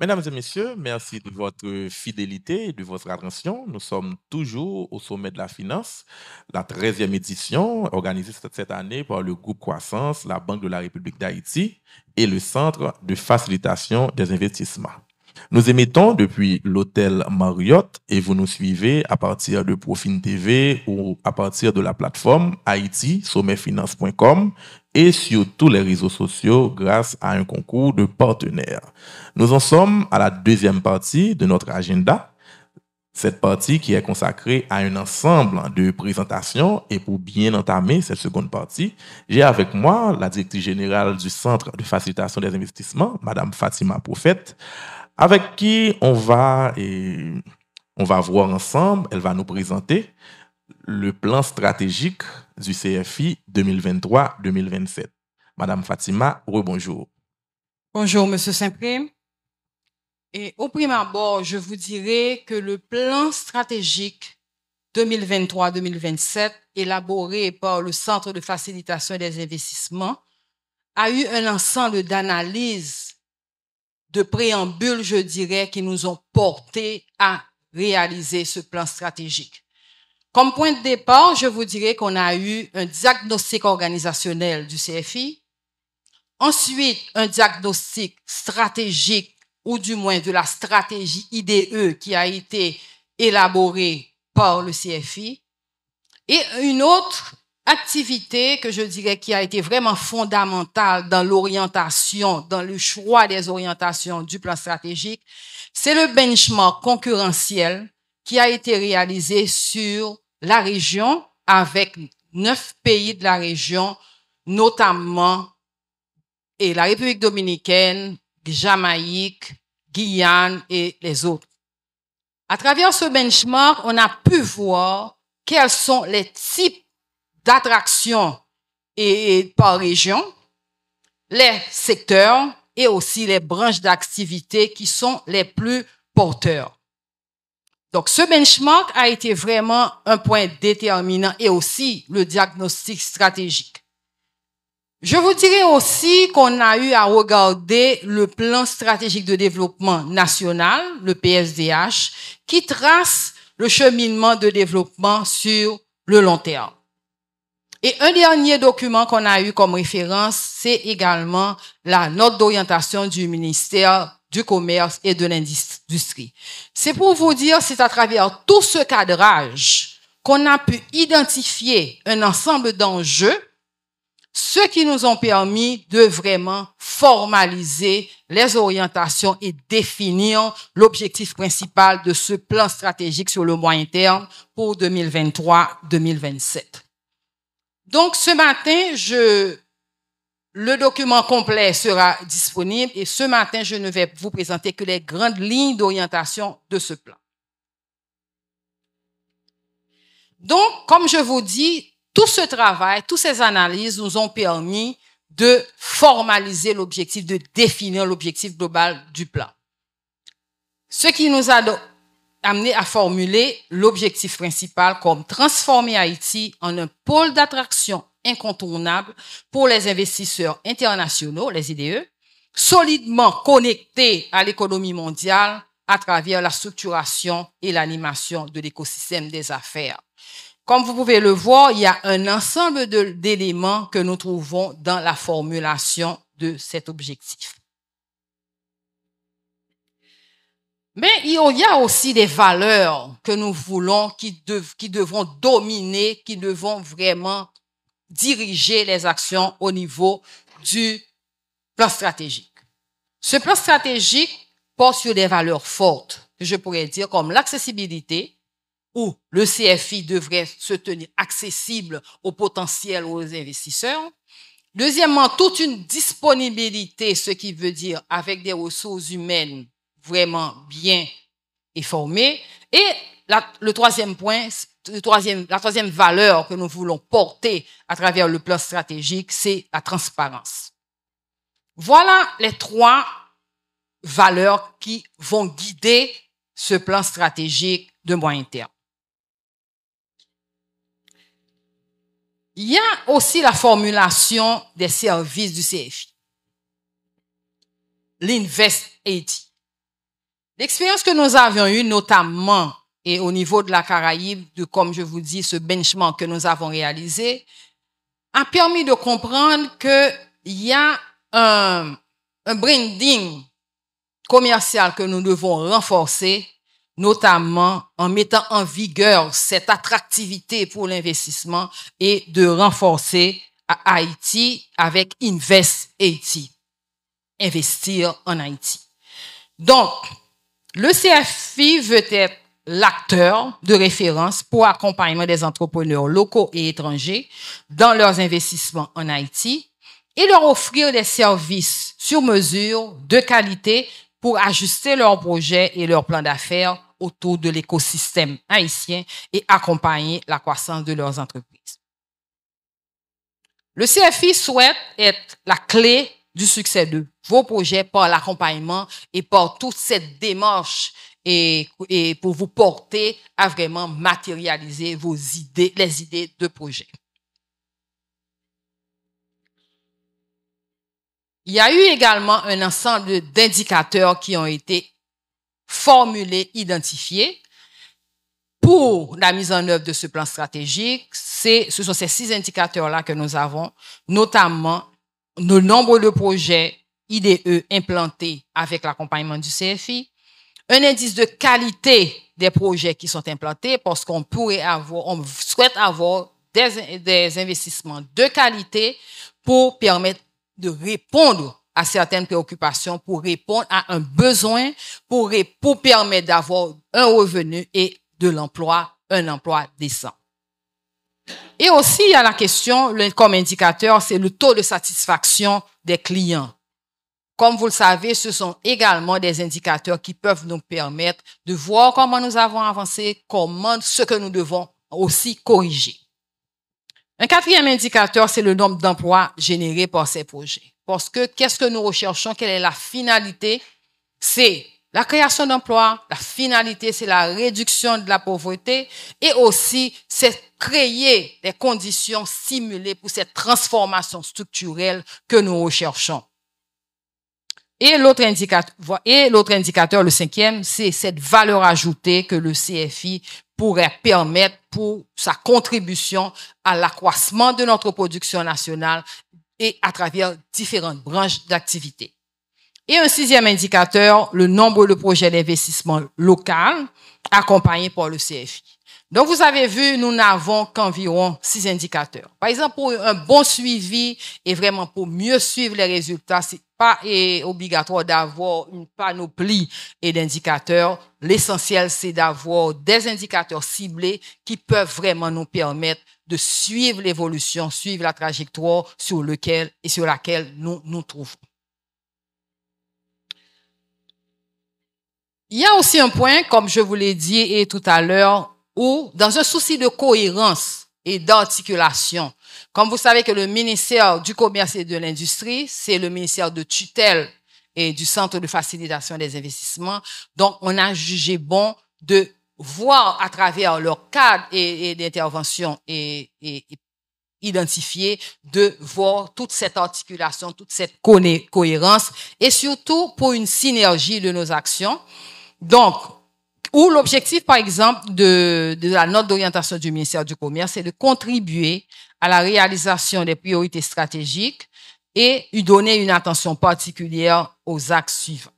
Mesdames et messieurs, merci de votre fidélité et de votre attention. Nous sommes toujours au sommet de la finance, la 13e édition, organisée cette année par le groupe Croissance, la Banque de la République d'Haïti et le Centre de facilitation des investissements. Nous émettons depuis l'hôtel Marriott et vous nous suivez à partir de Profine TV ou à partir de la plateforme haïti-sommetfinance.com et sur tous les réseaux sociaux grâce à un concours de partenaires. Nous en sommes à la deuxième partie de notre agenda. Cette partie qui est consacrée à un ensemble de présentations et pour bien entamer cette seconde partie, j'ai avec moi la directrice générale du Centre de facilitation des investissements, Madame Fatima Prophète, avec qui on va voir ensemble, elle va nous présenter le plan stratégique du CFI 2023-2027. Madame Fatima, rebonjour. Bonjour, Monsieur Saint-Prime. Et au prime abord, je vous dirais que le plan stratégique 2023-2027, élaboré par le Centre de facilitation des investissements, a eu un ensemble d'analyses, de préambules, je dirais, qui nous ont porté à réaliser ce plan stratégique. Comme point de départ, je vous dirais qu'on a eu un diagnostic organisationnel du CFI, ensuite un diagnostic stratégique ou du moins de la stratégie IDE qui a été élaborée par le CFI, et une autre activité que je dirais qui a été vraiment fondamentale dans l'orientation, dans le choix des orientations du plan stratégique, c'est le benchmark concurrentiel qui a été réalisé sur la région avec 9 pays de la région, notamment et la République dominicaine, Jamaïque, Guyane et les autres. À travers ce benchmark, on a pu voir quels sont les types d'attractions et par région, les secteurs et aussi les branches d'activité qui sont les plus porteurs. Donc, ce benchmark a été vraiment un point déterminant et aussi le diagnostic stratégique. Je vous dirais aussi qu'on a eu à regarder le plan stratégique de développement national, le PSDH, qui trace le cheminement de développement sur le long terme. Et un dernier document qu'on a eu comme référence, c'est également la note d'orientation du ministère du Commerce et de l'Industrie. C'est pour vous dire, c'est à travers tout ce cadrage qu'on a pu identifier un ensemble d'enjeux, ceux qui nous ont permis de vraiment formaliser les orientations et définir l'objectif principal de ce plan stratégique sur le moyen terme pour 2023-2027. Donc, ce matin, le document complet sera disponible et ce matin, je ne vais vous présenter que les grandes lignes d'orientation de ce plan. Donc, comme je vous dis, tout ce travail, toutes ces analyses nous ont permis de formaliser l'objectif, de définir l'objectif global du plan. Ce qui nous a amené à formuler l'objectif principal comme transformer Haïti en un pôle d'attraction incontournable pour les investisseurs internationaux, les IDE, solidement connecté à l'économie mondiale à travers la structuration et l'animation de l'écosystème des affaires. Comme vous pouvez le voir, il y a un ensemble d'éléments que nous trouvons dans la formulation de cet objectif. Mais il y a aussi des valeurs que nous voulons, qui devront dominer, qui devront vraiment diriger les actions au niveau du plan stratégique. Ce plan stratégique porte sur des valeurs fortes, que je pourrais dire comme l'accessibilité, où le CFI devrait se tenir accessible au potentiel aux investisseurs. Deuxièmement, toute une disponibilité, ce qui veut dire avec des ressources humaines vraiment bien formées. Et le troisième point, la troisième valeur que nous voulons porter à travers le plan stratégique, c'est la transparence. Voilà les trois valeurs qui vont guider ce plan stratégique de moyen terme. Il y a aussi la formulation des services du CFI. L'Invest Haiti. L'expérience que nous avions eue, notamment et au niveau de la Caraïbe, comme je vous dis, ce benchmark que nous avons réalisé, a permis de comprendre qu'il y a un branding commercial que nous devons renforcer, notamment en mettant en vigueur cette attractivité pour l'investissement et de renforcer à Haïti avec Invest Haïti, investir en Haïti. Donc, le CFI veut être l'acteur de référence pour accompagnement des entrepreneurs locaux et étrangers dans leurs investissements en Haïti et leur offrir des services sur mesure de qualité pour ajuster leurs projets et leurs plans d'affaires autour de l'écosystème haïtien et accompagner la croissance de leurs entreprises. Le CFI souhaite être la clé du succès de vos projets par l'accompagnement et par toute cette démarche et pour vous porter à vraiment matérialiser vos idées, les idées de projet. Il y a eu également un ensemble d'indicateurs qui ont été formulés, identifiés pour la mise en œuvre de ce plan stratégique. Ce sont ces 6 indicateurs-là que nous avons, notamment le nombre de projets IDE implantés avec l'accompagnement du CFI, un indice de qualité des projets qui sont implantés parce qu'on souhaite avoir des investissements de qualité pour permettre de répondre à certaines préoccupations, pour répondre à un besoin, pour permettre d'avoir un revenu et de l'emploi, un emploi décent. Et aussi, il y a la question, comme indicateur, c'est le taux de satisfaction des clients. Comme vous le savez, ce sont également des indicateurs qui peuvent nous permettre de voir comment nous avons avancé, ce que nous devons aussi corriger. Un 4e indicateur, c'est le nombre d'emplois générés par ces projets. Parce que qu'est-ce que nous recherchons? Quelle est la finalité? C'est la création d'emplois. La finalité, c'est la réduction de la pauvreté. Et aussi, c'est créer des conditions stimulées pour cette transformation structurelle que nous recherchons. Et l'autre indicateur, le 5e, c'est cette valeur ajoutée que le CFI pourrait permettre pour sa contribution à l'accroissement de notre production nationale et à travers différentes branches d'activité. Et un 6e indicateur, le nombre de projets d'investissement local accompagnés par le CFI. Donc, vous avez vu, nous n'avons qu'environ 6 indicateurs. Par exemple, pour un bon suivi et vraiment pour mieux suivre les résultats, c'est pas obligatoire d'avoir une panoplie d'indicateurs. L'essentiel, c'est d'avoir des indicateurs ciblés qui peuvent vraiment nous permettre de suivre l'évolution, suivre la trajectoire sur laquelle nous nous trouvons. Il y a aussi un point, comme je vous l'ai dit tout à l'heure, où, dans un souci de cohérence et d'articulation, comme vous savez que le ministère du Commerce et de l'Industrie, c'est le ministère de tutelle et du Centre de facilitation des investissements, donc on a jugé bon de voir à travers leur cadre et d'intervention et identifié, de voir toute cette articulation, toute cette cohérence et surtout pour une synergie de nos actions. Donc, où l'objectif, par exemple, de la note d'orientation du ministère du Commerce, c'est de contribuer à la réalisation des priorités stratégiques et lui donner une attention particulière aux axes suivants.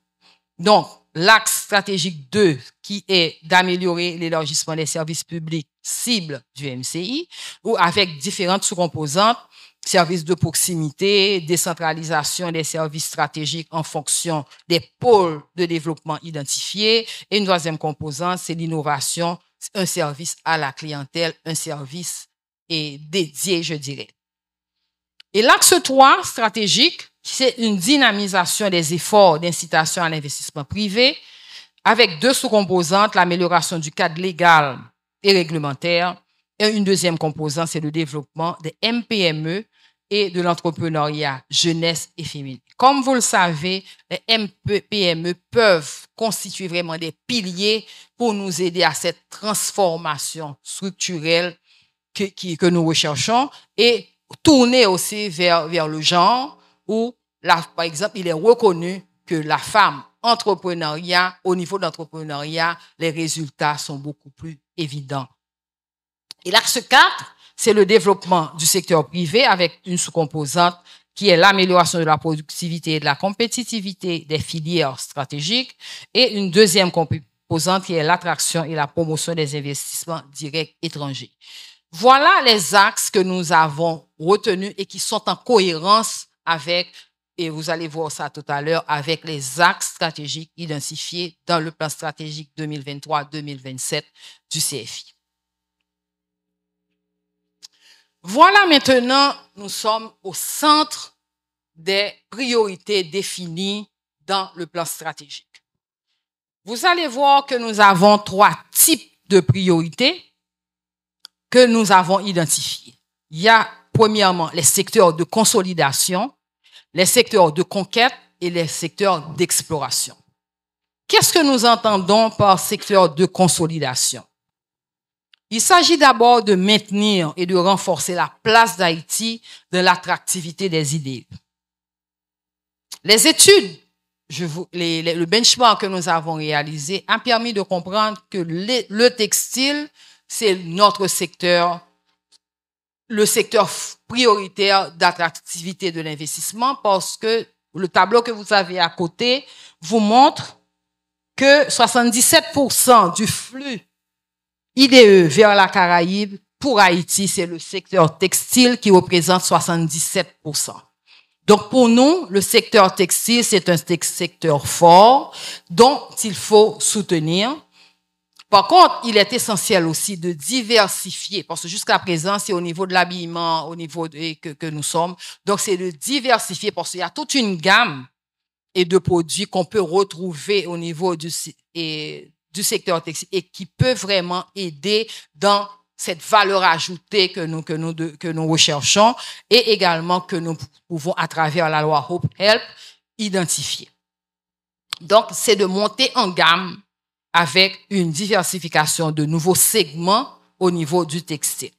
Donc, l'axe stratégique 2, qui est d'améliorer l'élargissement des services publics cibles du MCI, ou avec différentes sous-composantes, services de proximité, décentralisation des services stratégiques en fonction des pôles de développement identifiés. Et une 3e composante, c'est l'innovation, un service à la clientèle, un service dédié, je dirais. Et l'axe 3 stratégique, c'est une dynamisation des efforts d'incitation à l'investissement privé avec 2 sous-composantes, l'amélioration du cadre légal et réglementaire. Et une 2e composante, c'est le développement des MPME et de l'entrepreneuriat jeunesse et féminin. Comme vous le savez, les MPME peuvent constituer vraiment des piliers pour nous aider à cette transformation structurelle que nous recherchons et tourner aussi vers le genre où, par exemple, il est reconnu que la femme entrepreneuriat, au niveau de l'entrepreneuriat, les résultats sont beaucoup plus évidents. Et l'axe 4, c'est le développement du secteur privé avec une sous-composante qui est l'amélioration de la productivité et de la compétitivité des filières stratégiques, et une deuxième composante qui est l'attraction et la promotion des investissements directs étrangers. Voilà les axes que nous avons retenus et qui sont en cohérence avec, et vous allez voir ça tout à l'heure, avec les axes stratégiques identifiés dans le plan stratégique 2023-2027 du CFI. Voilà maintenant, nous sommes au centre des priorités définies dans le plan stratégique. Vous allez voir que nous avons 3 types de priorités que nous avons identifiés. Il y a premièrement les secteurs de consolidation, les secteurs de conquête et les secteurs d'exploration. Qu'est-ce que nous entendons par secteur de consolidation? Il s'agit d'abord de maintenir et de renforcer la place d'Haïti dans l'attractivité des idées. Les études, le benchmark que nous avons réalisé a permis de comprendre que le textile, c'est notre secteur, le secteur prioritaire d'attractivité de l'investissement, parce que le tableau que vous avez à côté vous montre que 77% du flux IDE vers la Caraïbe, pour Haïti, c'est le secteur textile qui représente 77%. Donc, pour nous, le secteur textile, c'est un secteur fort dont il faut soutenir. Par contre, il est essentiel aussi de diversifier, parce que jusqu'à présent, c'est au niveau de l'habillement, au niveau que nous sommes. Donc, c'est de diversifier, parce qu'il y a toute une gamme et de produits qu'on peut retrouver au niveau du secteur textile et qui peut vraiment aider dans cette valeur ajoutée que nous recherchons et également que nous pouvons, à travers la loi Hope Help, identifier. Donc, c'est de monter en gamme avec une diversification de nouveaux segments au niveau du textile.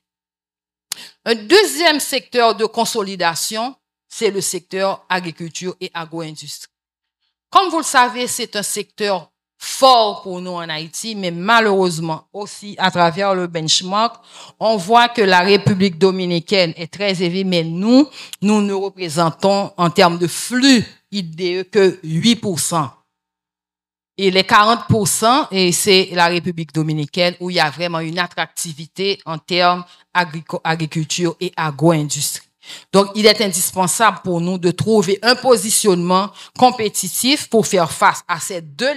Un deuxième secteur de consolidation, c'est le secteur agriculture et agro-industrie. Comme vous le savez, c'est un secteur fort pour nous en Haïti, mais malheureusement aussi à travers le benchmark, on voit que la République dominicaine est très élevée, mais nous ne représentons en termes de flux IDE que 8%. Et les 40%, et c'est la République dominicaine où il y a vraiment une attractivité en termes agriculture et agro-industrie. Donc, il est indispensable pour nous de trouver un positionnement compétitif pour faire face à ces deux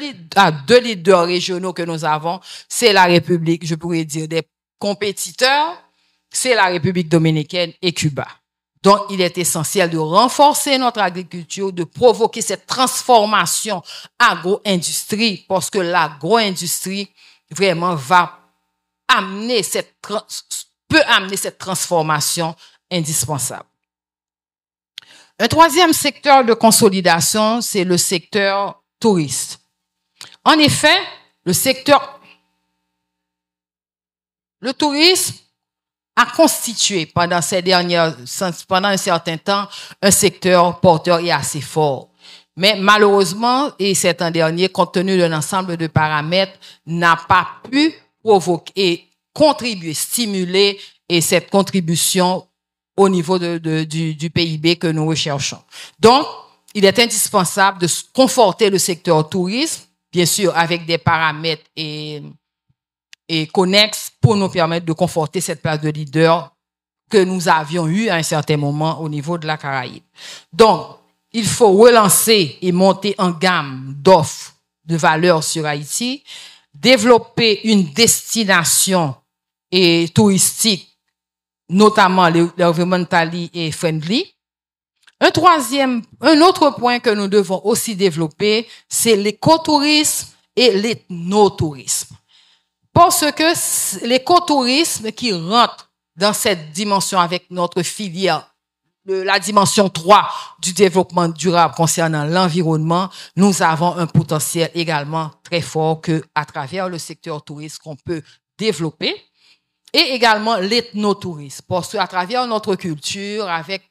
leaders régionaux que nous avons. C'est la République, je pourrais dire, des compétiteurs, c'est la République dominicaine et Cuba. Donc, il est essentiel de renforcer notre agriculture, de provoquer cette transformation agro-industrie, parce que l'agro-industrie vraiment peut amener cette transformation indispensable. Un troisième secteur de consolidation, c'est le secteur touriste. En effet, le tourisme a constitué pendant un certain temps un secteur porteur et assez fort. Mais malheureusement, et cet an dernier, compte tenu d'un ensemble de paramètres, n'a pas pu provoquer et contribuer, stimuler et cette contribution au niveau du PIB que nous recherchons. Donc, il est indispensable de conforter le secteur tourisme, bien sûr, avec des paramètres et connexes pour nous permettre de conforter cette place de leader que nous avions eue à un certain moment au niveau de la Caraïbe. Donc, il faut relancer et monter en gamme d'offres de valeur sur Haïti, développer une destination touristique notamment l'environmentally et friendly. Un autre point que nous devons aussi développer, c'est l'écotourisme et l'ethnotourisme. Parce que l'écotourisme qui rentre dans cette dimension avec notre filière, la dimension 3 du développement durable concernant l'environnement, nous avons un potentiel également très fort à travers le secteur tourisme qu'on peut développer. Et également l'ethnotourisme, parce qu'à travers notre culture, avec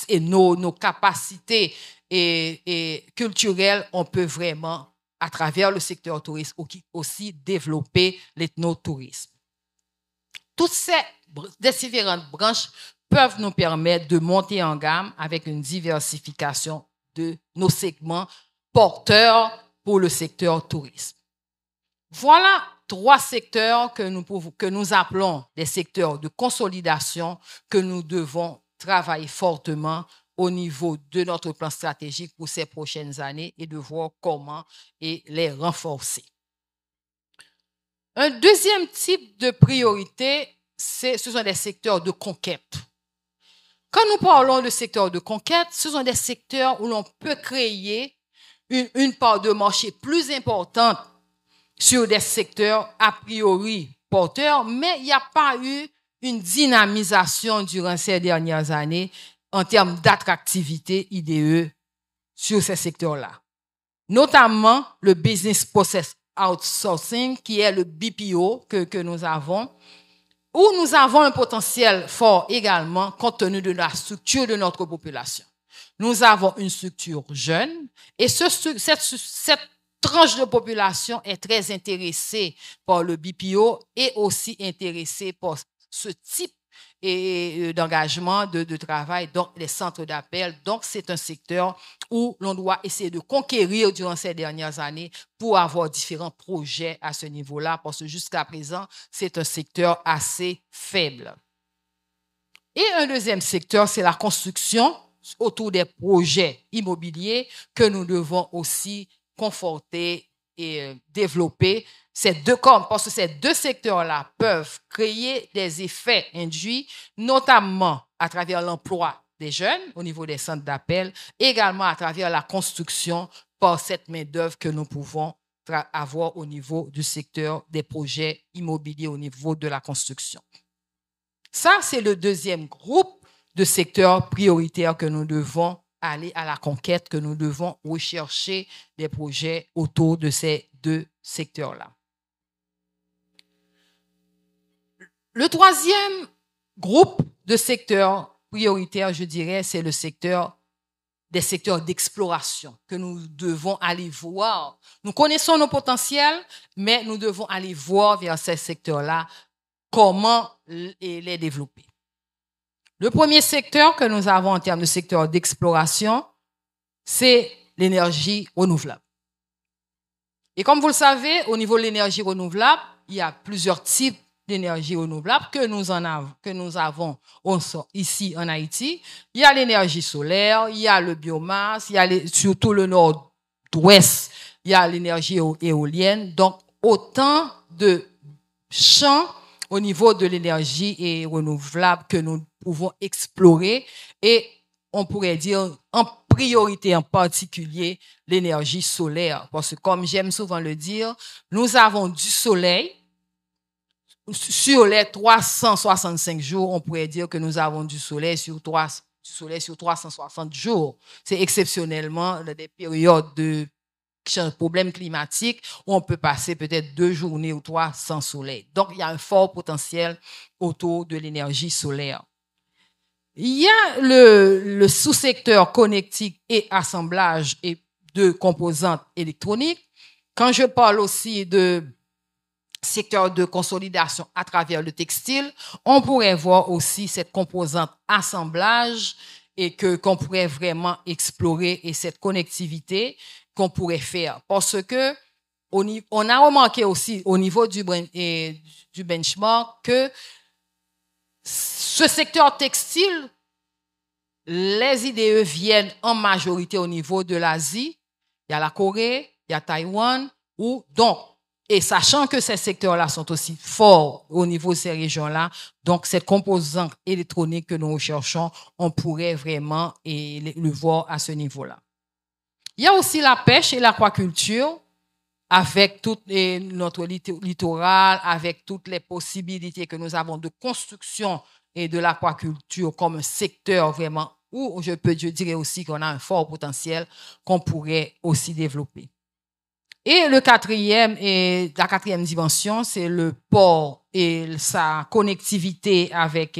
nos capacités et culturelles, on peut vraiment à travers le secteur tourisme, aussi développer l'ethnotourisme. Toutes ces différentes branches peuvent nous permettre de monter en gamme avec une diversification de nos segments porteurs pour le secteur tourisme. Voilà 3 secteurs que nous appelons des secteurs de consolidation que nous devons travailler fortement au niveau de notre plan stratégique pour ces prochaines années et de voir comment les renforcer. Un deuxième type de priorité, ce sont des secteurs de conquête. Quand nous parlons de secteurs de conquête, ce sont des secteurs où l'on peut créer une part de marché plus importante sur des secteurs a priori porteurs, mais il n'y a pas eu une dynamisation durant ces dernières années en termes d'attractivité IDE sur ces secteurs-là. Notamment le business process outsourcing, qui est le BPO que nous avons, où nous avons un potentiel fort également compte tenu de la structure de notre population. Nous avons une structure jeune et cette tranche de population est très intéressée par le BPO et aussi intéressée par ce type d'engagement, de travail, donc les centres d'appel. Donc, c'est un secteur où l'on doit essayer de conquérir durant ces dernières années pour avoir différents projets à ce niveau-là, parce que jusqu'à présent, c'est un secteur assez faible. Et un deuxième secteur, c'est la construction autour des projets immobiliers que nous devons aussi conforter et développer parce que ces 2 secteurs-là peuvent créer des effets induits, notamment à travers l'emploi des jeunes au niveau des centres d'appel, également à travers la construction par cette main-d'œuvre que nous pouvons avoir au niveau du secteur des projets immobiliers au niveau de la construction. Ça, c'est le deuxième groupe de secteurs prioritaires que nous devons aller à la conquête, que nous devons rechercher des projets autour de ces 2 secteurs-là. Le troisième groupe de secteurs prioritaires, je dirais, c'est le secteur des secteurs d'exploration que nous devons aller voir. Nous connaissons nos potentiels, mais nous devons aller voir vers ces secteurs-là comment les développer. Le premier secteur que nous avons en termes de secteur d'exploration, c'est l'énergie renouvelable. Et comme vous le savez, au niveau de l'énergie renouvelable, il y a plusieurs types d'énergie renouvelable que nous avons ici en Haïti. Il y a l'énergie solaire, il y a le biomasse, il y a surtout le nord-ouest, il y a l'énergie éolienne. Donc, autant de champs au niveau de l'énergie renouvelable que nous pouvons explorer et on pourrait dire en priorité en particulier l'énergie solaire. Parce que comme j'aime souvent le dire, nous avons du soleil. Sur les 365 jours, on pourrait dire que nous avons du soleil sur 360 jours. C'est exceptionnellement des périodes de problèmes climatiques où on peut passer peut-être 2 journées ou 3 sans soleil. Donc, il y a un fort potentiel autour de l'énergie solaire. Il y a le sous-secteur connectique et assemblage de composantes électroniques. Quand je parle aussi de secteur de consolidation à travers le textile, on pourrait voir aussi cette composante assemblage et qu'on pourrait vraiment explorer et cette connectivité qu'on pourrait faire. Parce que on a remarqué aussi au niveau du benchmark que ce secteur textile, les IDE viennent en majorité au niveau de l'Asie. Il y a la Corée, il y a Taïwan, et sachant que ces secteurs-là sont aussi forts au niveau de ces régions-là, donc cette composante électronique que nous recherchons, on pourrait vraiment le voir à ce niveau-là. Il y a aussi la pêche et l'aquaculture avec tout notre littoral, avec toutes les possibilités que nous avons de construction et de l'aquaculture comme un secteur vraiment où je dirais aussi qu'on a un fort potentiel qu'on pourrait aussi développer. Et la quatrième dimension, c'est le port et sa connectivité avec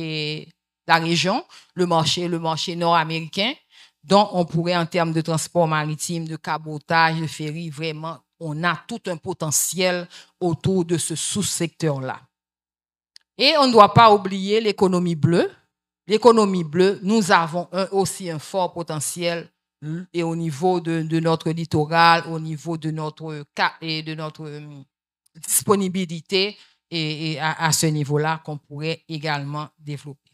la région, le marché nord-américain, dont on pourrait, en termes de transport maritime, de cabotage, de ferry, vraiment on a tout un potentiel autour de ce sous-secteur-là. Et on ne doit pas oublier l'économie bleue. L'économie bleue, nous avons aussi un fort potentiel et au niveau de notre littoral, au niveau de notre disponibilité et à ce niveau-là qu'on pourrait également développer.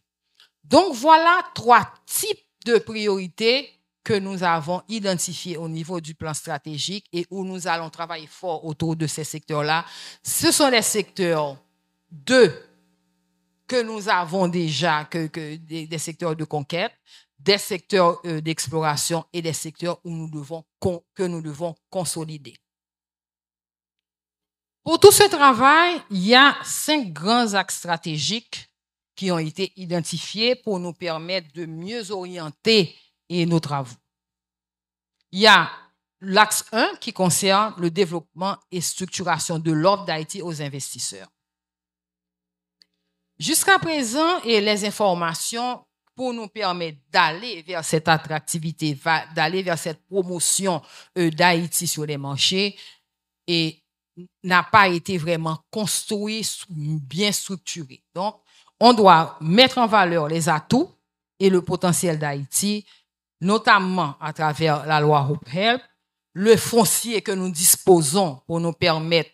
Donc, voilà 3 types de priorités que nous avons identifiées au niveau du plan stratégique et où nous allons travailler fort autour de ces secteurs-là. Ce sont les secteurs 2 que nous avons déjà, des secteurs de conquête, des secteurs d'exploration et des secteurs où que nous devons consolider. Pour tout ce travail, il y a 5 grands axes stratégiques qui ont été identifiés pour nous permettre de mieux orienter nos travaux. Il y a l'axe 1 qui concerne le développement et structuration de l'offre d'Haïti aux investisseurs. Jusqu'à présent, et les informations pour nous permettre d'aller vers cette attractivité, d'aller vers cette promotion d'Haïti sur les marchés, et n'a pas été vraiment construit, bien structuré. Donc, on doit mettre en valeur les atouts et le potentiel d'Haïti, notamment à travers la loi Hope Help, le foncier que nous disposons pour nous permettre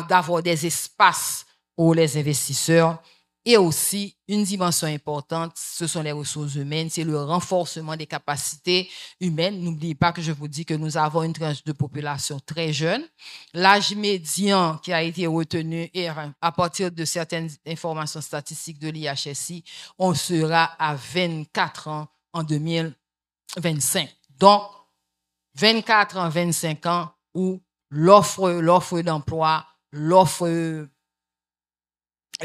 d'avoir des espaces pour les investisseurs. Et aussi, une dimension importante, ce sont les ressources humaines, c'est le renforcement des capacités humaines. N'oubliez pas que je vous dis que nous avons une tranche de population très jeune. L'âge médian qui a été retenu, et à partir de certaines informations statistiques de l'IHSI, on sera à 24 ans en 2025. Donc, 24 ans, 25 ans où l'offre d'emploi,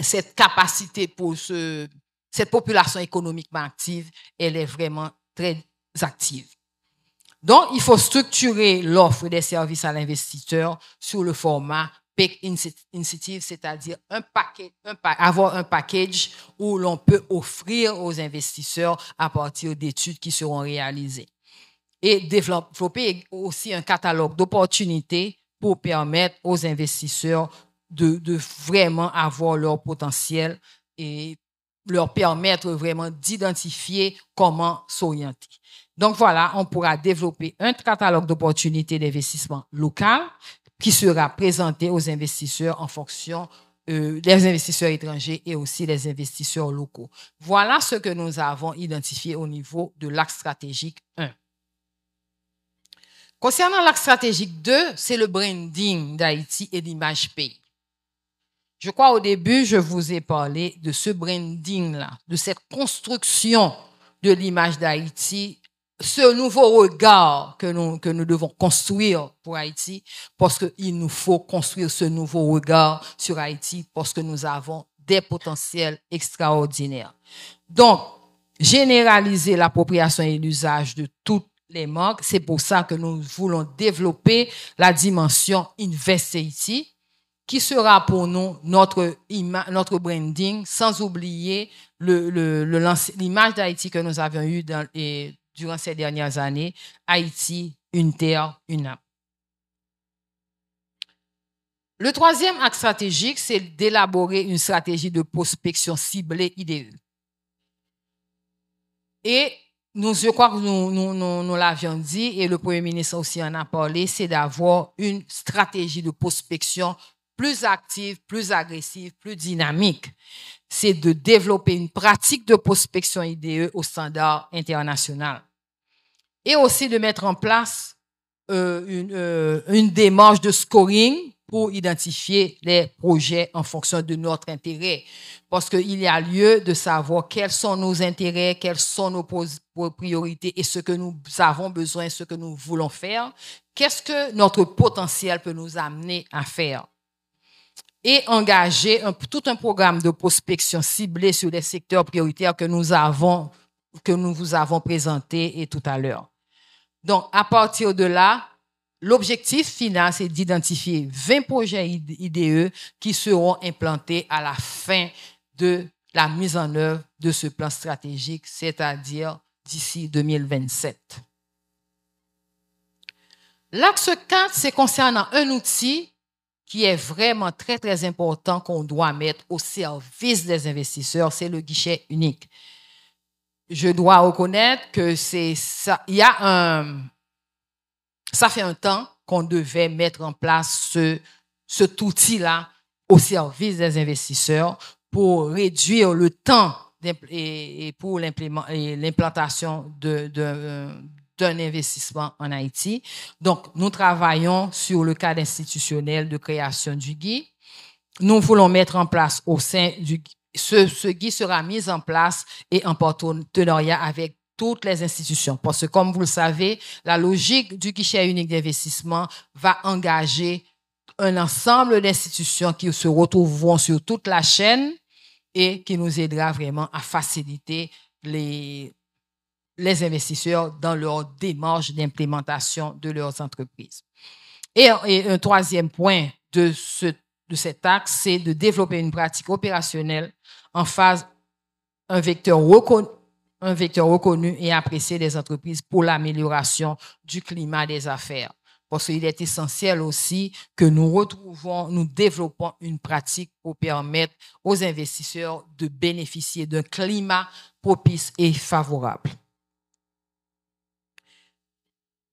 cette capacité pour cette population économiquement active, elle est vraiment très active. Donc, il faut structurer l'offre des services à l'investisseur sur le format PEC Initiative, c'est-à-dire avoir un package où l'on peut offrir aux investisseurs à partir d'études qui seront réalisées. Et développer aussi un catalogue d'opportunités pour permettre aux investisseurs de vraiment avoir leur potentiel et leur permettre vraiment d'identifier comment s'orienter. Donc voilà, on pourra développer un catalogue d'opportunités d'investissement local qui sera présenté aux investisseurs en fonction des investisseurs étrangers et aussi des investisseurs locaux. Voilà ce que nous avons identifié au niveau de l'axe stratégique 1. Concernant l'axe stratégique 2, c'est le branding d'Haïti et l'image pays. Je crois au début, je vous ai parlé de ce branding-là, de cette construction de l'image d'Haïti, ce nouveau regard que nous devons construire pour Haïti, parce qu'il nous faut construire ce nouveau regard sur Haïti, parce que nous avons des potentiels extraordinaires. Donc, généraliser l'appropriation et l'usage de toutes les marques, c'est pour ça que nous voulons développer la dimension Invest Haïti, qui sera pour nous notre branding, sans oublier l'image d'Haïti que nous avons eue durant ces dernières années, Haïti, une terre, une âme. Le troisième axe stratégique, c'est d'élaborer une stratégie de prospection ciblée IDE. Et je crois que nous l'avions dit, et le Premier ministre aussi en a parlé, c'est d'avoir une stratégie de prospection plus active, plus agressive, plus dynamique. C'est de développer une pratique de prospection IDE au standard international. Et aussi de mettre en place une démarche de scoring pour identifier les projets en fonction de notre intérêt. Parce qu'il y a lieu de savoir quels sont nos intérêts, quelles sont nos priorités et ce que nous avons besoin, ce que nous voulons faire. Qu'est-ce que notre potentiel peut nous amener à faire? Et engager tout un programme de prospection ciblé sur les secteurs prioritaires que nous vous avons présenté tout à l'heure. Donc, à partir de là, l'objectif final, c'est d'identifier 20 projets IDE qui seront implantés à la fin de la mise en œuvre de ce plan stratégique, c'est-à-dire d'ici 2027. L'axe 4, c'est concernant un outil qui est vraiment très, très important qu'on doit mettre au service des investisseurs, c'est le guichet unique. Je dois reconnaître que c'est ça. Ça fait un temps qu'on devait mettre en place cet outil-là au service des investisseurs pour réduire le temps et pour l'implantation d'un investissement en Haïti. Donc, nous travaillons sur le cadre institutionnel de création du GUI. Nous voulons mettre en place au sein du ce GUI sera mis en place et en partenariat avec toutes les institutions. Parce que, comme vous le savez, la logique du guichet unique d'investissement va engager un ensemble d'institutions qui se retrouveront sur toute la chaîne et qui nous aidera vraiment à faciliter les investisseurs dans leur démarche d'implémentation de leurs entreprises. Et un troisième point de cet axe, c'est de développer une pratique opérationnelle en phase un vecteur reconnu et apprécié des entreprises pour l'amélioration du climat des affaires. Parce qu'il est essentiel aussi que nous développons une pratique pour permettre aux investisseurs de bénéficier d'un climat propice et favorable.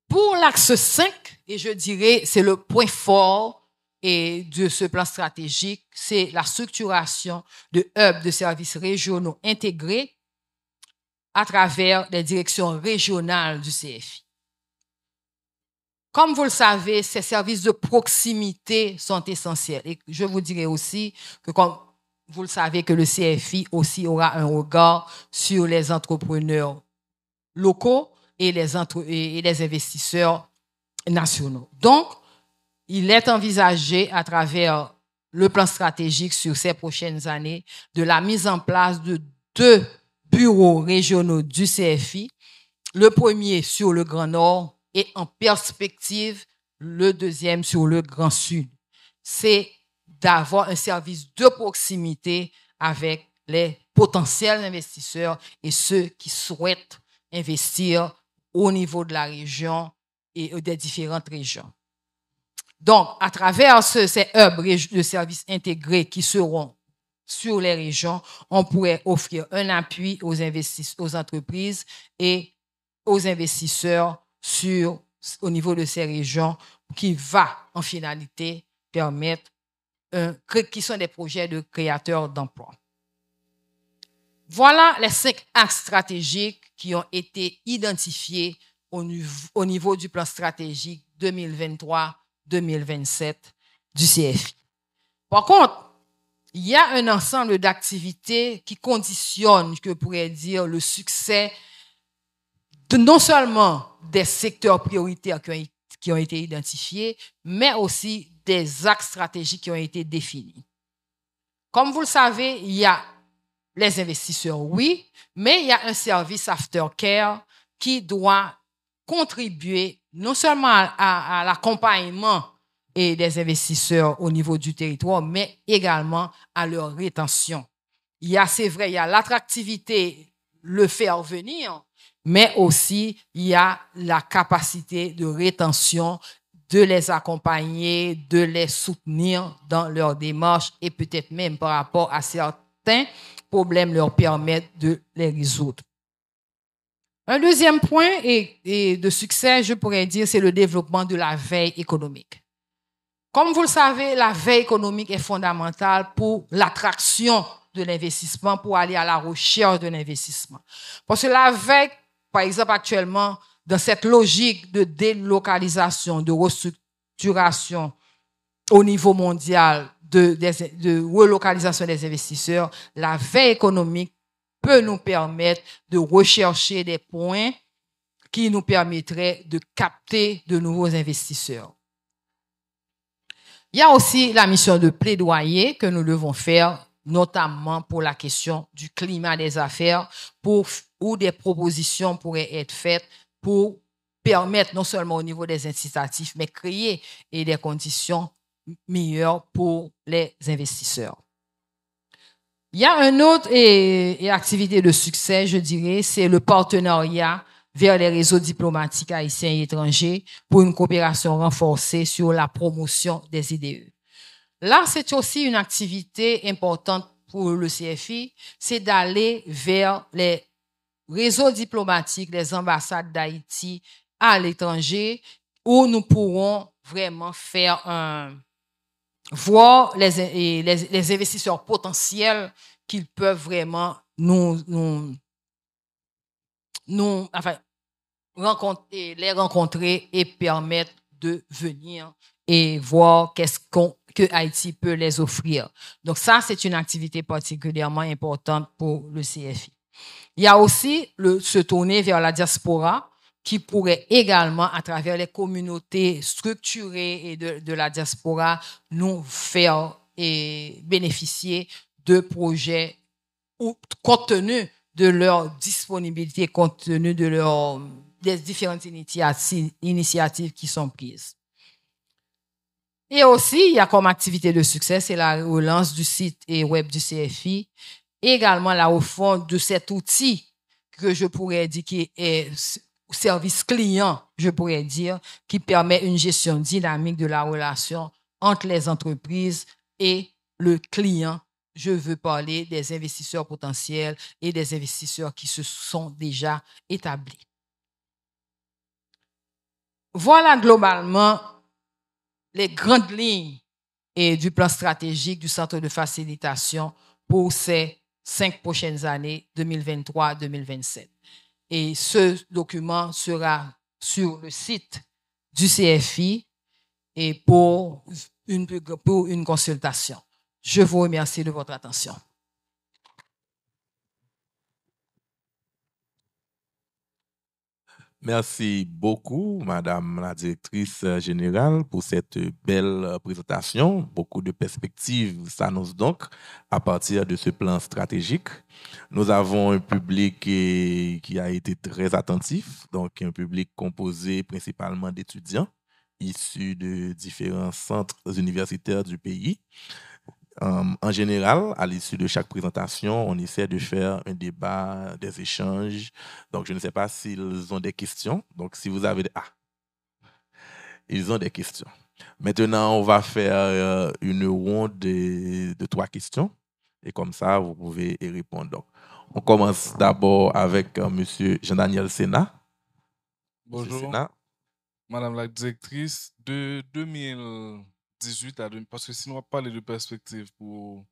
Pour l'axe 5, et je dirais c'est le point fort de ce plan stratégique, c'est la structuration de hubs de services régionaux intégrés à travers les directions régionales du CFI. Comme vous le savez, ces services de proximité sont essentiels. Et je vous dirais aussi que, comme vous le savez, que le CFI aussi aura un regard sur les entrepreneurs locaux et les investisseurs nationaux. Donc, il est envisagé à travers le plan stratégique sur ces prochaines années de la mise en place de 2 bureaux régionaux du CFI, le premier sur le Grand Nord et en perspective le deuxième sur le Grand Sud. C'est d'avoir un service de proximité avec les potentiels investisseurs et ceux qui souhaitent investir au niveau de la région et des différentes régions. Donc, à travers ces hubs de services intégrés qui seront sur les régions, on pourrait offrir un appui aux entreprises et aux investisseurs au niveau de ces régions qui va, en finalité, permettre qui sont des projets de créateurs d'emplois. Voilà les 5 axes stratégiques qui ont été identifiés au niveau du plan stratégique 2023-2027 du CFI. Par contre, il y a un ensemble d'activités qui conditionnent, je pourrais dire, le succès non seulement des secteurs prioritaires qui ont été identifiés, mais aussi des axes stratégiques qui ont été définis. Comme vous le savez, il y a les investisseurs, oui, mais il y a un service aftercare qui doit contribuer non seulement à l'accompagnement et des investisseurs au niveau du territoire, mais également à leur rétention. C'est vrai, il y a l'attractivité, le faire venir, mais aussi il y a la capacité de rétention, de les accompagner, de les soutenir dans leur démarche et peut-être même par rapport à certains problèmes leur permettre de les résoudre. Un deuxième point de succès, je pourrais dire, c'est le développement de la veille économique. Comme vous le savez, la veille économique est fondamentale pour l'attraction de l'investissement, pour aller à la recherche de l'investissement. Parce que la veille, par exemple, actuellement, dans cette logique de délocalisation, de restructuration au niveau mondial, de relocalisation des investisseurs, la veille économique peut nous permettre de rechercher des points qui nous permettraient de capter de nouveaux investisseurs. Il y a aussi la mission de plaidoyer que nous devons faire, notamment pour la question du climat des affaires, où des propositions pourraient être faites pour permettre non seulement au niveau des incitatifs, mais créer des conditions meilleures pour les investisseurs. Il y a une autre activité de succès, je dirais, c'est le partenariat vers les réseaux diplomatiques haïtiens et étrangers pour une coopération renforcée sur la promotion des IDE. Là, c'est aussi une activité importante pour le CFI, c'est d'aller vers les réseaux diplomatiques, les ambassades d'Haïti à l'étranger, où nous pourrons vraiment voir les investisseurs potentiels qu'ils peuvent vraiment les rencontrer et permettre de venir et voir que Haïti peut les offrir. Donc ça, c'est une activité particulièrement importante pour le CFI. Il y a aussi se tourner vers la diaspora qui pourrait également, à travers les communautés structurées et de la diaspora, nous faire bénéficier de projets compte tenu de leur disponibilité, compte tenu des différentes initiatives qui sont prises. Et aussi, il y a comme activité de succès, c'est la relance du site et web du CFI, également la refonte de cet outil que je pourrais dire qui est service client, je pourrais dire, qui permet une gestion dynamique de la relation entre les entreprises et le client. Je veux parler des investisseurs potentiels et des investisseurs qui se sont déjà établis. Voilà globalement les grandes lignes du plan stratégique du Centre de facilitation pour ces 5 prochaines années, 2023-2027. Et ce document sera sur le site du CFI et pour une consultation. Je vous remercie de votre attention. Merci beaucoup, Madame la directrice générale, pour cette belle présentation. Beaucoup de perspectives s'annoncent donc à partir de ce plan stratégique. Nous avons un public qui a été très attentif, donc un public composé principalement d'étudiants issus de différents centres universitaires du pays. En général, à l'issue de chaque présentation, on essaie de faire un débat, des échanges. Donc, je ne sais pas s'ils ont des questions. Donc, si vous avez... ils ont des questions. Maintenant, on va faire une ronde de 3 questions. Et comme ça, vous pouvez y répondre. Donc, on commence d'abord avec M. Jean-Daniel Sénat. Bonjour, Sénat. Madame la directrice. De 2018 à... Parce que sinon, on va parler de perspective pour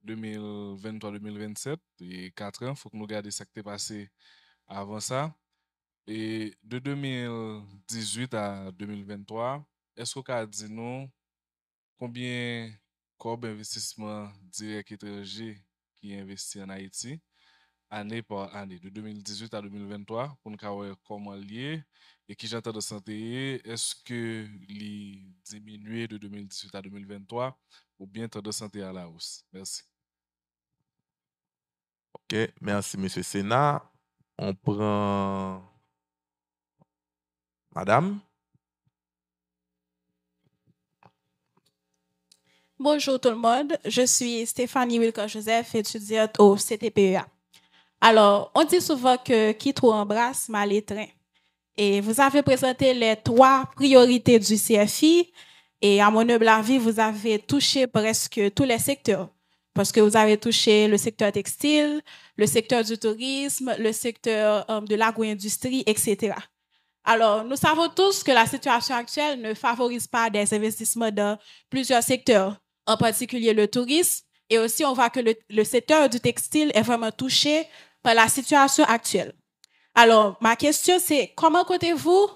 2023-2027 et 4 ans, il faut que nous regardions ce qui est passé avant ça. Et de 2018 à 2023, est-ce qu'on peut dire nous combien corps d'investissement direct étranger qui investit en Haïti, année par année, de 2018 à 2023, pour nous savoir comment lié et qui j'entends de santé, est-ce que les diminuer de 2018 à 2023 ou bien taux de santé à la hausse? Merci. OK, merci, M. Sénat. On prend Madame. Bonjour tout le monde, je suis Stéphanie Wilker-Joseph, étudiante au CTPEA. Alors, on dit souvent que qui trop embrasse, mal étreint. Et vous avez présenté les 3 priorités du CFI et à mon humble avis, vous avez touché presque tous les secteurs. Parce que vous avez touché le secteur textile, le secteur du tourisme, le secteur de l'agro-industrie, etc. Alors, nous savons tous que la situation actuelle ne favorise pas des investissements dans plusieurs secteurs, en particulier le tourisme. Et aussi, on voit que le secteur du textile est vraiment touché par la situation actuelle. Alors, ma question, c'est comment comptez-vous,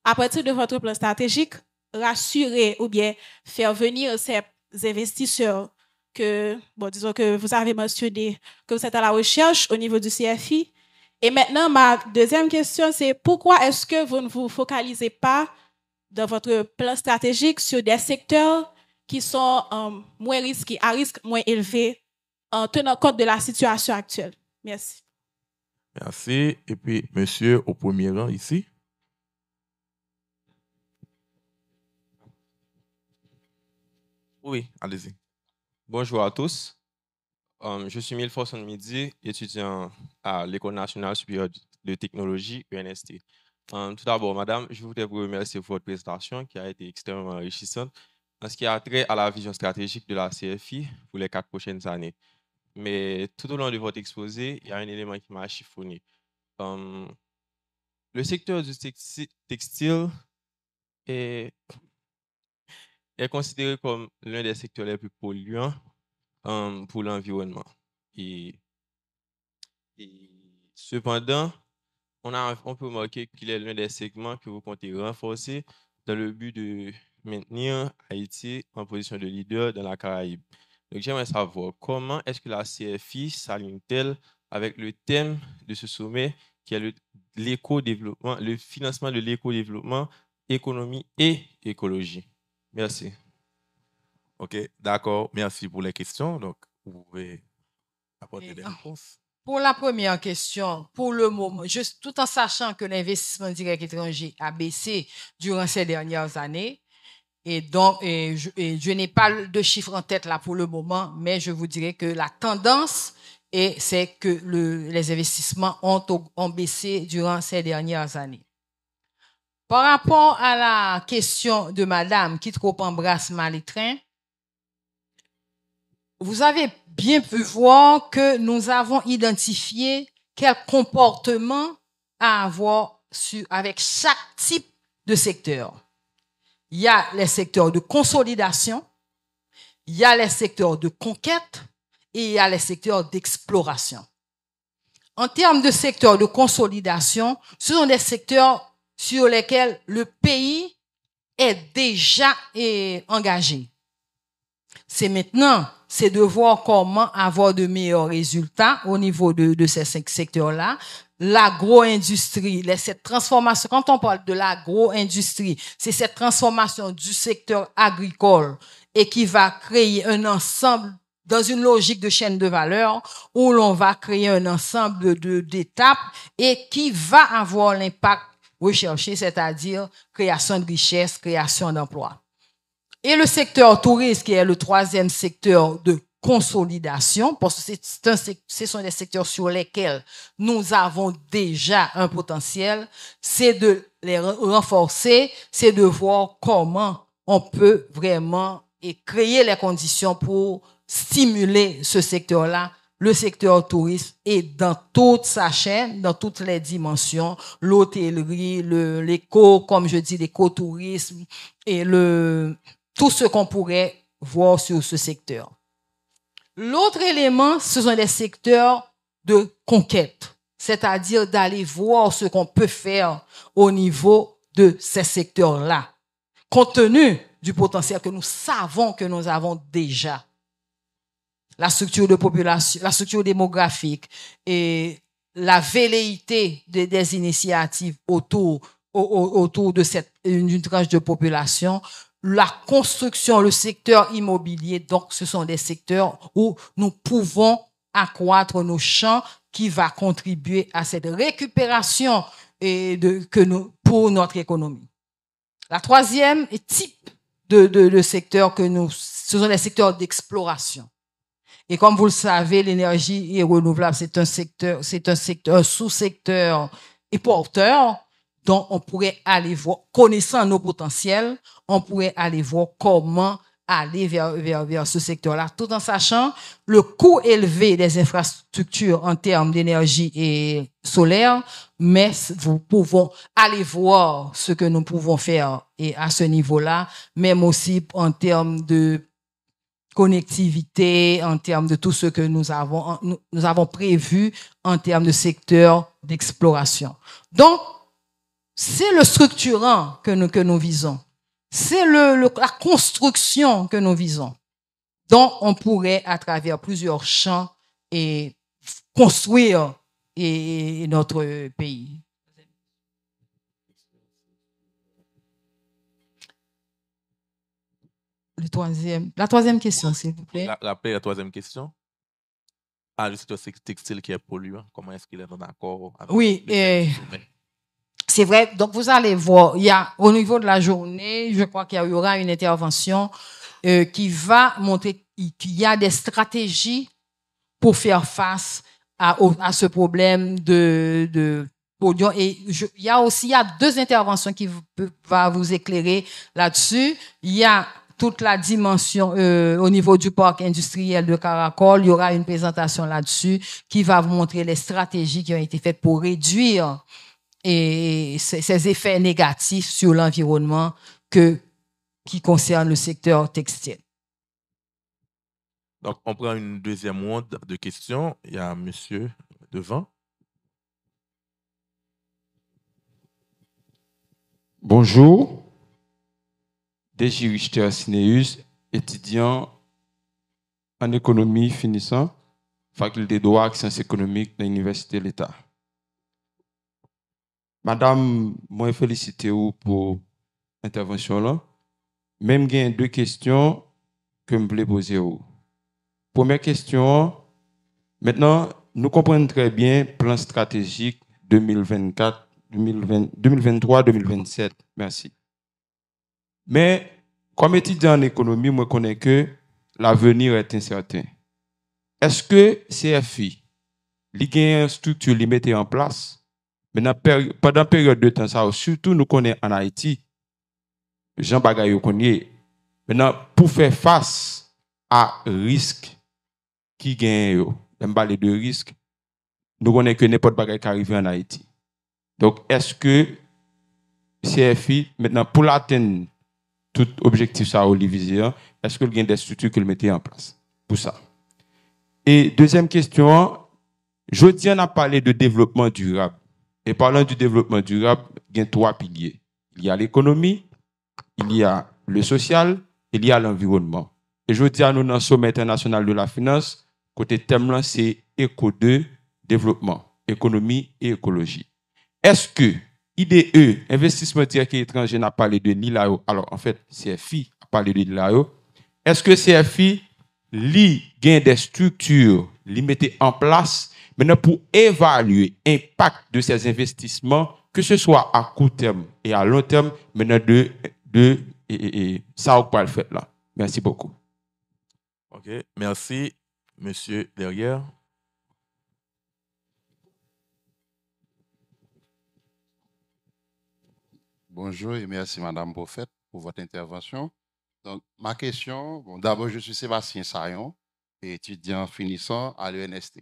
à partir de votre plan stratégique, rassurer ou bien faire venir ces investisseurs disons que vous avez mentionné que vous êtes à la recherche au niveau du CFI. Et maintenant, ma deuxième question, c'est pourquoi est-ce que vous ne vous focalisez pas dans votre plan stratégique sur des secteurs qui sont moins risqués, à risque moins élevé, en tenant compte de la situation actuelle? Merci. Merci. Et puis, monsieur au premier rang ici. Oui, allez-y. Bonjour à tous. Je suis Milforson Midi, étudiant à l'École nationale supérieure de technologie, UNST. Tout d'abord, madame, je voudrais vous remercier pour votre présentation qui a été extrêmement enrichissante en ce qui a trait à la vision stratégique de la CFI pour les 4 prochaines années. Mais tout au long de votre exposé, il y a un élément qui m'a chiffonné. Le secteur du textile est considéré comme l'un des secteurs les plus polluants pour l'environnement. Et cependant, on peut remarquer qu'il est l'un des segments que vous comptez renforcer dans le but de maintenir Haïti en position de leader dans la Caraïbe. Donc, j'aimerais savoir comment est-ce que la CFI s'aligne-t-elle avec le thème de ce sommet qui est l'éco-développement, le financement de l'éco-développement, économie et écologie. Merci. OK, d'accord. Merci pour les questions. Donc, vous pouvez apporter des réponses. Pour la première question, pour le moment, tout en sachant que l'investissement direct étranger a baissé durant ces dernières années, et donc je n'ai pas de chiffres en tête là pour le moment, mais je vous dirais que la tendance c'est que les investissements ont baissé durant ces dernières années. Par rapport à la question de madame qui trop embrasse mal les trains, vous avez bien pu voir que nous avons identifié quel comportement à avoir avec chaque type de secteur. Il y a les secteurs de consolidation, il y a les secteurs de conquête et il y a les secteurs d'exploration. En termes de secteurs de consolidation, ce sont des secteurs sur lesquels le pays est déjà engagé. C'est maintenant, c'est de voir comment avoir de meilleurs résultats au niveau de ces secteurs-là. L'agro-industrie, cette transformation, quand on parle de l'agro-industrie, c'est cette transformation du secteur agricole et qui va créer un ensemble dans une logique de chaîne de valeur où l'on va créer un ensemble d'étapes et qui va avoir l'impact recherché, c'est-à-dire création de richesse, création d'emplois. Et le secteur tourisme, qui est le troisième secteur de consolidation, parce que ce sont des secteurs sur lesquels nous avons déjà un potentiel, c'est de les renforcer, c'est de voir comment on peut vraiment créer les conditions pour stimuler ce secteur-là, le secteur tourisme, et dans toute sa chaîne, dans toutes les dimensions, l'hôtellerie, l'éco, comme je dis, l'écotourisme et tout ce qu'on pourrait voir sur ce secteur. L'autre élément, ce sont les secteurs de conquête, c'est-à-dire d'aller voir ce qu'on peut faire au niveau de ces secteurs-là, compte tenu du potentiel que nous savons que nous avons déjà. La structure de population, la structure démographique et la velléité des initiatives autour de une tranche de population, la construction, le secteur immobilier, donc ce sont des secteurs où nous pouvons accroître nos champs qui va contribuer à cette récupération pour notre économie. La troisième type de secteur ce sont les secteurs d'exploration. Et comme vous le savez, l'énergie renouvelable, c'est un sous-secteur et porteur dont on pourrait aller voir, connaissant nos potentiels, on pourrait aller voir comment aller vers ce secteur-là, tout en sachant le coût élevé des infrastructures en termes d'énergie et solaire, mais nous pouvons aller voir ce que nous pouvons faire et à ce niveau-là, même aussi en termes de connectivité, en termes de tout ce que nous avons prévu en termes de secteur d'exploration. Donc, c'est le structurant que nous visons. C'est la construction que nous visons. Donc, on pourrait, à travers plusieurs champs, construire notre pays. La troisième question, s'il vous plaît. La troisième question. Le secteur textile qui est polluant, comment est-ce qu'il est en accord avec Oui, c'est vrai. Donc, vous allez voir, au niveau de la journée, je crois qu'il y aura une intervention qui va montrer qu'il y a des stratégies pour faire face à ce problème de podium. Et il y a deux interventions qui va vous éclairer là-dessus. Il y a toute la dimension au niveau du parc industriel de Caracol. Il y aura une présentation là-dessus qui va vous montrer les stratégies qui ont été faites pour réduire ces effets négatifs sur l'environnement qui concernent le secteur textile. Donc, on prend une deuxième ronde de questions. Il y a monsieur devant. Bonjour. Deji Richter Sineus, étudiant en économie finissant, faculté de droit et sciences économiques de l'Université de l'État. Madame, moi félicite vous pour l'intervention là. Même il y a deux questions que je voulais poser vous. Première question, maintenant, nous comprenons très bien le plan stratégique 2023-2027. Merci. Mais comme étudiant en économie, moi, je connais que l'avenir est incertain. Est-ce que CFI, il y a une structure qui mettait en place, mais pendant une période de temps, ça, surtout nous connaissons en Haïti, Jean Bagay connaît. Maintenant, pour faire face à risque qui gagne, on parle de risque, nous connaissons que n'importe quoi qui arrive en Haïti. Donc, est-ce que CFI, maintenant, pour l'atteindre tout objectif ça Olivier, est-ce que il y a des structures que le mettez en place pour ça? Et deuxième question, je tiens à parler de développement durable. Et parlant du développement durable, il y a trois piliers. Il y a l'économie, il y a le social, il y a l'environnement. Et je dis à nous dans le sommet international de la finance, côté thème là, c'est éco-2, développement, économie et écologie. Est-ce que IDE, investissement direct étranger, n'a parlé de l'ILAO, alors en fait, CFI a parlé de l'ILAO, est-ce que CFI gagne des structures, les mettait en place, maintenant pour évaluer l'impact de ces investissements, que ce soit à court terme et à long terme, maintenant ça on peut le faire là. Merci beaucoup. OK, merci, monsieur derrière. Bonjour et merci Madame Prophète pour votre intervention. Donc, ma question, bon, d'abord, je suis Sébastien Sayon, étudiant finissant à l'ENST.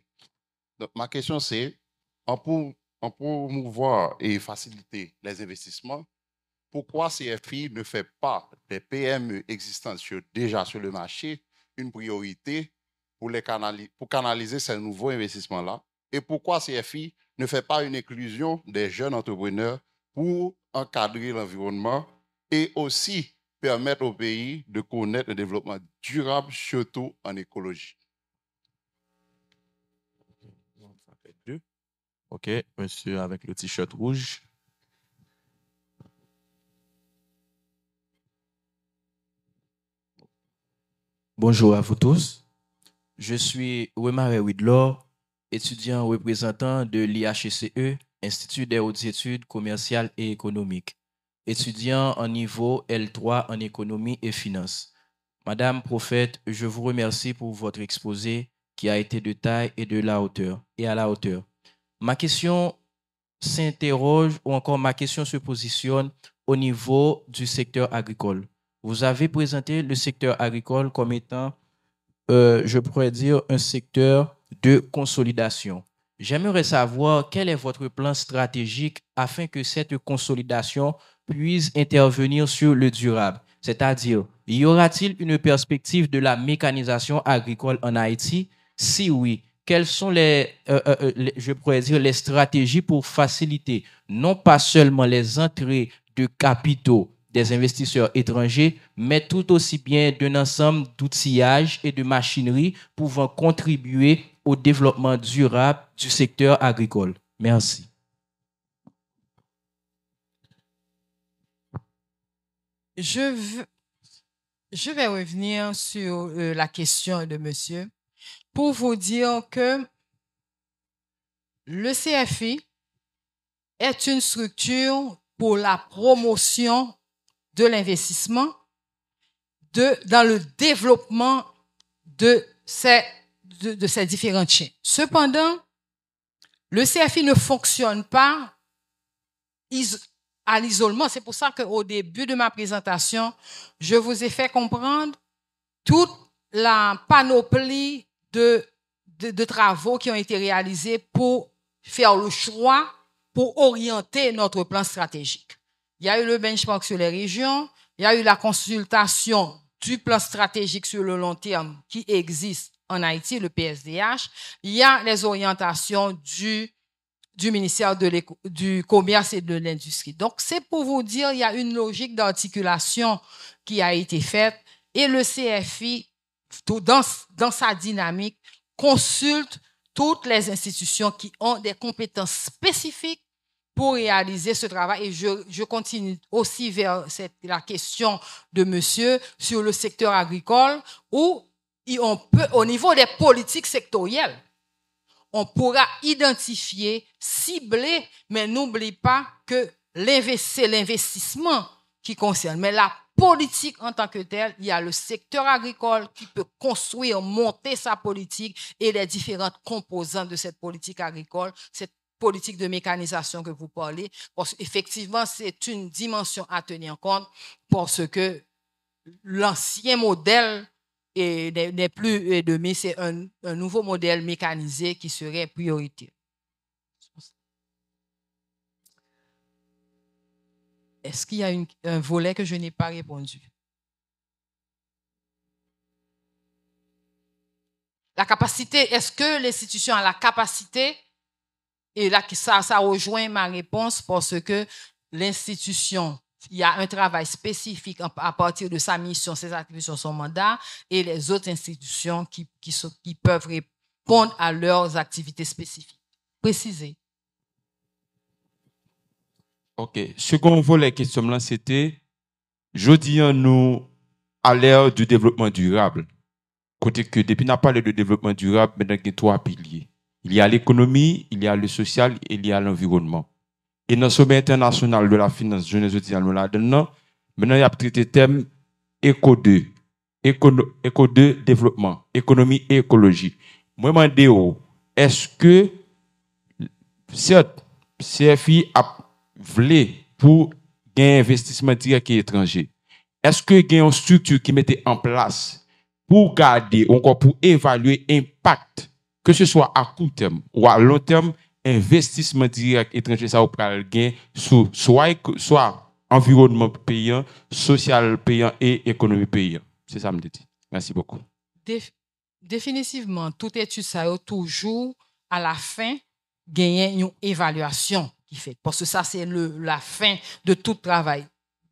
Donc, ma question, c'est, pour promouvoir et faciliter les investissements, pourquoi CFI ne fait pas des PME existantes déjà sur le marché une priorité pour canaliser ces nouveaux investissements-là? Et pourquoi CFI ne fait pas une inclusion des jeunes entrepreneurs pour encadrer l'environnement et aussi permettre au pays de connaître un développement durable, surtout en écologie? Ça fait deux. OK, monsieur avec le t-shirt rouge. Bonjour à vous tous. Je suis Wemare Widlor, étudiant représentant de l'IHCE, Institut des hautes études commerciales et économiques, étudiant en niveau L3 en économie et finance. Madame Prophète, je vous remercie pour votre exposé qui a été de taille et à la hauteur. Ma question s'interroge ou encore ma question se positionne au niveau du secteur agricole. Vous avez présenté le secteur agricole comme étant, je pourrais dire, un secteur de consolidation. J'aimerais savoir quel est votre plan stratégique afin que cette consolidation puisse intervenir sur le durable. C'est-à-dire, y aura-t-il une perspective de la mécanisation agricole en Haïti? Si oui, quelles sont je pourrais dire, les stratégies pour faciliter non pas seulement les entrées de capitaux des investisseurs étrangers, mais tout aussi bien d'un ensemble d'outillages et de machinerie pouvant contribuer au développement durable du secteur agricole? Merci. Je vais revenir sur la question de monsieur pour vous dire que le CFI est une structure pour la promotion de l'investissement dans le développement de ces différentes chaînes. Cependant, le CFI ne fonctionne pas à l'isolement. C'est pour ça qu'au début de ma présentation, je vous ai fait comprendre toute la panoplie de travaux qui ont été réalisés pour faire le choix, pour orienter notre plan stratégique. Il y a eu le benchmark sur les régions, il y a eu la consultation du plan stratégique sur le long terme qui existe en Haïti, le PSDH. Il y a les orientations du ministère du Commerce et de l'Industrie. Donc, c'est pour vous dire, il y a une logique d'articulation qui a été faite et le CFI, dans sa dynamique, consulte toutes les institutions qui ont des compétences spécifiques pour réaliser ce travail. Et je continue aussi vers la question de monsieur sur le secteur agricole où on peut, au niveau des politiques sectorielles, on pourra identifier, cibler, mais n'oublie pas que c'est l'investissement qui concerne. Mais la politique en tant que telle, il y a le secteur agricole qui peut construire, monter sa politique et les différentes composantes de cette politique agricole, cette politique de mécanisation que vous parlez, parce qu'effectivement, c'est une dimension à tenir compte parce que l'ancien modèle n'est plus demain, c'est un nouveau modèle mécanisé qui serait prioritaire. Est-ce qu'il y a un volet que je n'ai pas répondu? La capacité, est-ce que l'institution a la capacité? Et là, ça rejoint ma réponse parce que l'institution, il y a un travail spécifique à partir de sa mission, ses attributions, son mandat, et les autres institutions qui peuvent répondre à leurs activités spécifiques. Précisez. OK. Second volet question là, c'était, je dis nous, à l'ère du développement durable. Côté que depuis qu'on a parlé de développement durable, maintenant il y a 3 piliers. Il y a l'économie, il y a le social et il y a l'environnement. Et dans le sommet international de la finance, je ne sais pas maintenant, il y a traité le thème éco-2, éco-2 développement, économie et écologie. Moi, je me demande, est-ce que certes, CFI a voulu pour gagner investissement direct et étranger? Est-ce que il y a une structure qui mettait en place pour garder, encore pour évaluer l'impact, que ce soit à court terme ou à long terme, investissement direct étranger, ça va le gain sur soit environnement payant, social payant et économie payant. C'est ça, me dit. Merci beaucoup. Définitivement, toute étude, ça a toujours, à la fin, gagner une évaluation qui fait. Parce que ça, c'est la fin de tout travail.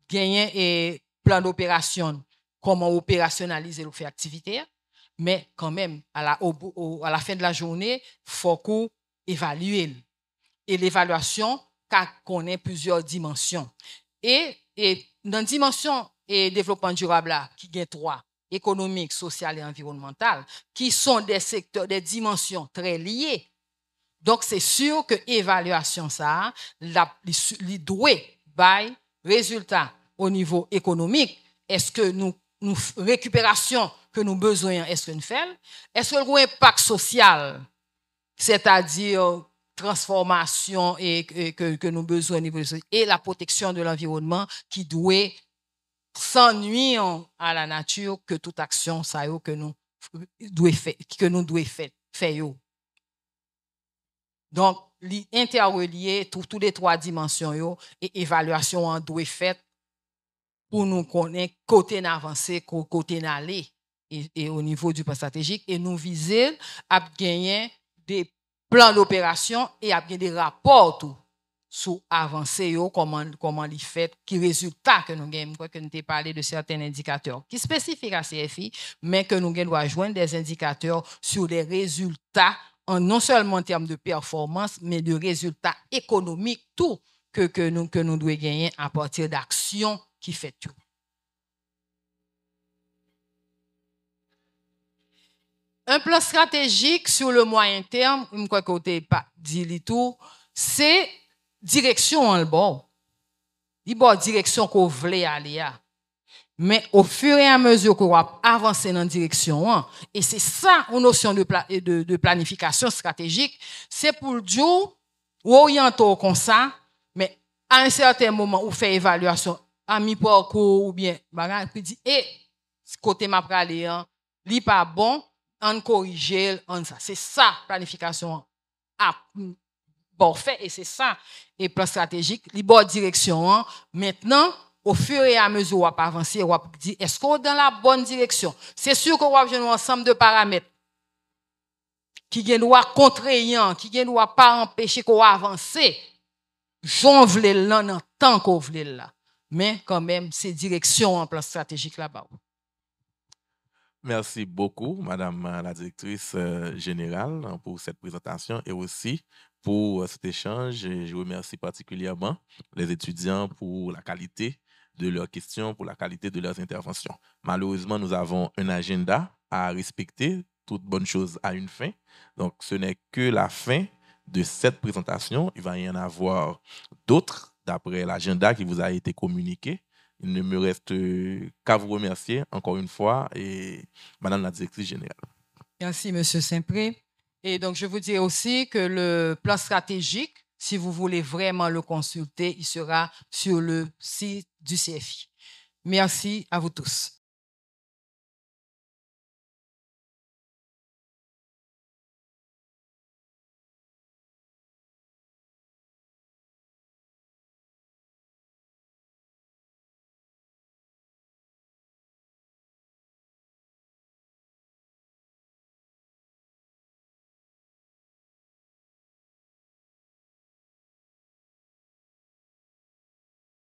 Gagner un plan d'opération, comment opérationnaliser le fait activité, mais quand même, à la fin de la journée, il faut qu'on évalue. Et l'évaluation, connaît plusieurs dimensions. Et dans la dimension et développement durable, là, qui gagne 3, économique, social et environnemental, qui sont des secteurs, des dimensions très liées. Donc, c'est sûr que l'évaluation, ça, les doit by résultat au niveau économique. Est-ce que nous récupération que nous besoin, est-ce que nous faisons? Est-ce que le impact social, c'est-à-dire transformation et que nous besoin au niveau et la protection de l'environnement qui doit sans nuire à la nature que toute action ça que nous doit faire. Donc, interrelier toutes les 3 dimensions et évaluation en doit faire pour nous connaître côté avancé, côté n'aller et au niveau du plan stratégique et nous viser à gagner des plans d'opération et à gagner des rapports tout sur avancé comment les fait qui résultat que nous gagnons que nous t'ai parlé de certains indicateurs qui spécifiques à CFI mais que nous doit joindre des indicateurs sur les résultats non seulement en termes de performance mais de résultats économiques tout que nous devons gagner à partir d'actions qui fait tout. Un plan stratégique sur le moyen terme, je crois que vous n'avez pas dit tout, c'est direction en le bord. Il y a une direction qu'on veut aller. Mais au fur et à mesure qu'on va avancer dans la direction, et c'est ça une notion de planification stratégique, c'est pour dire, orienter comme ça, mais à un certain moment, ou fait évaluation, à mi-parcours, ou bien, puis dit, côté m'a pralé, li pas bon, on corrige, on ça. C'est ça, planification. Bon fait, et c'est ça, et plan stratégique, li bonne direction. Maintenant, au fur et à mesure, on va avancer, on va dire, est-ce qu'on est dans la bonne direction? C'est sûr qu'on va avoir un ensemble de paramètres qui doit contraignant, qui doit pas empêcher qu'on avance. J'en voulais là, dans tant qu'on voulait là. Mais quand même, c'est direction en plan stratégique là-bas. Merci beaucoup, Madame la directrice générale, pour cette présentation et aussi pour cet échange. Et je remercie particulièrement les étudiants pour la qualité de leurs questions, pour la qualité de leurs interventions. Malheureusement, nous avons un agenda à respecter. Toute bonne chose a une fin. Donc, ce n'est que la fin de cette présentation. Il va y en avoir d'autres d'après l'agenda qui vous a été communiqué. Il ne me reste qu'à vous remercier encore une fois et Madame la directrice générale. Merci, Monsieur Saint-Pré. Et donc, je vous dis aussi que le plan stratégique, si vous voulez vraiment le consulter, il sera sur le site du CFI. Merci à vous tous.